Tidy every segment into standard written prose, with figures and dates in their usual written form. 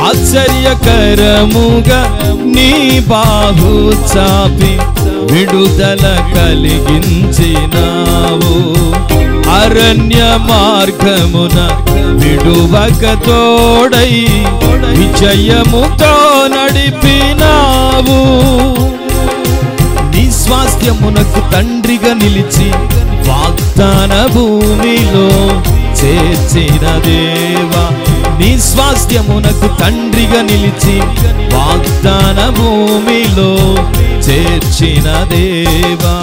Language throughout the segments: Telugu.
ఆశ్చర్యకరముగా నీ బాహు చాపి విడుదల కలిగించినావు. అరణ్య మార్గమున విడువక తోడై విజయముతో నడిపినావు. నీ స్వాస్థ్యమునకు తండ్రిగా నిలిచి వాగ్దాన భూమిలో చేర్చిన దేవా. నీ స్వాస్థ్యమునకు తండ్రిగా నిలిచి వాగ్దాన భూమిలో చేర్చిన దేవా.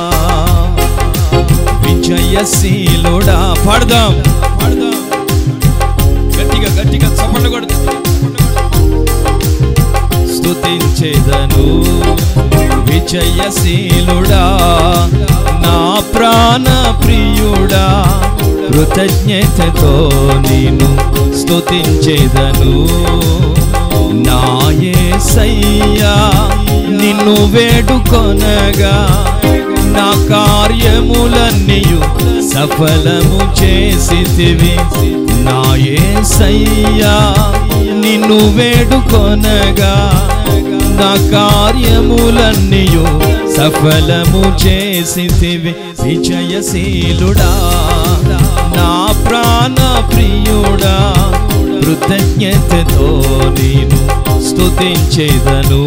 విజయశీలుడా పాడదాం గట్టిగా గట్టిగా చప్పట్లు కొడుతూ స్తుతించేదను. విజయశీలుడా నా ప్రాణ ప్రియుడా కృతజ్ఞతతో నిన్ను స్తుతించేదను. నా యేసయ్యా నిన్ను వేడుకొనగా నా కార్యములన్నీయు సఫలము చేసితివి. నా యేసయ్యా నిన్ను వేడుకొనగా నా కార్యములన్నీయు సఫలము చేసితివి. విజయశీలుడా నా ప్రాణ ప్రియుడా కృతజ్ఞతతో నేను స్తుతించేదను.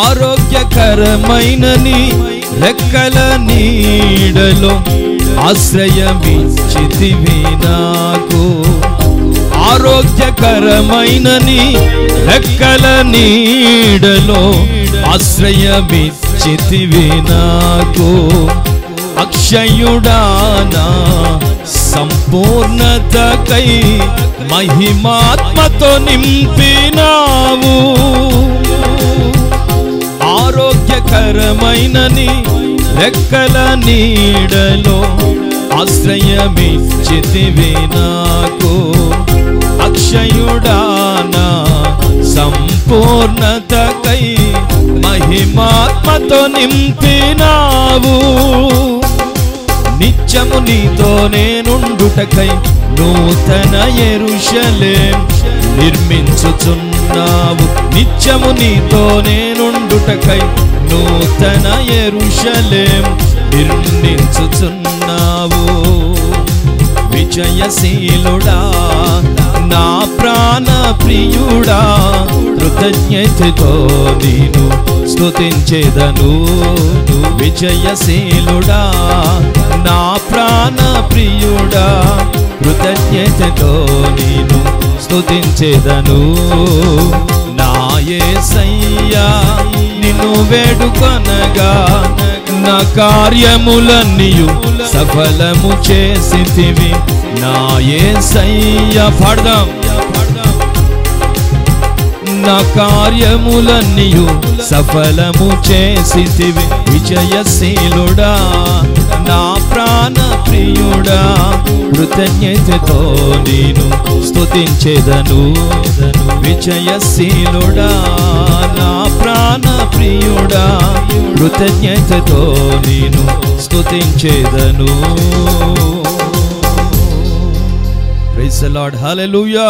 ఆరోగ్యకరమైన నీ రెక్కల నీడలో ఆశ్రయమిచ్చితివి నాకు. ఆరోగ్యకరమైన నీ రెక్కల నీడలో ఆశ్రయమిచ్చితివి నాకు. అక్షయుడానా సంపూర్ణతకై మహిమాత్మతో నింపినావు. ఆరోగ్యకరమైన నీ రెక్కల నీడలో ఆశ్రయమిచ్చితివి నాకు. అక్షయుడానా సంపూర్ణతకై మహిమాత్మతో నింపినావు. నిత్యము నీతో నేనుండుటకై నూతన యెరూషలేం నిర్మించుచున్నావు. నిత్యము నీతో నేనుండుటకై నూతన యెరూషలేం నిర్మించుచున్నావు. విజయశీలుడా నా ప్రాణ ప్రియుడా కృతజ్ఞతతో నేను స్తుతించేదను. విజయశీలుడా నా ప్రాణ ప్రియుడా కృతజ్ఞతతో నేను స్తుతించేదను. నా యేసయ్యా నిన్ను వేడుకొనగా నా కార్యములన్నీయు సఫలము చేసితివి. నా యేసయ్యా పాడదాం. నా కార్యములన్నీయు సఫలము చేసితివి. విజయశీలుడా నా ప్రాణ ప్రియుడా కృతజ్ఞతతో నేను స్తుతించేదను. విజయశీలుడా నా ప్రాణ ప్రియుడా కృతజ్ఞతతో నేను స్తుతించేదను. Praise the lord. హల్లెలూయా.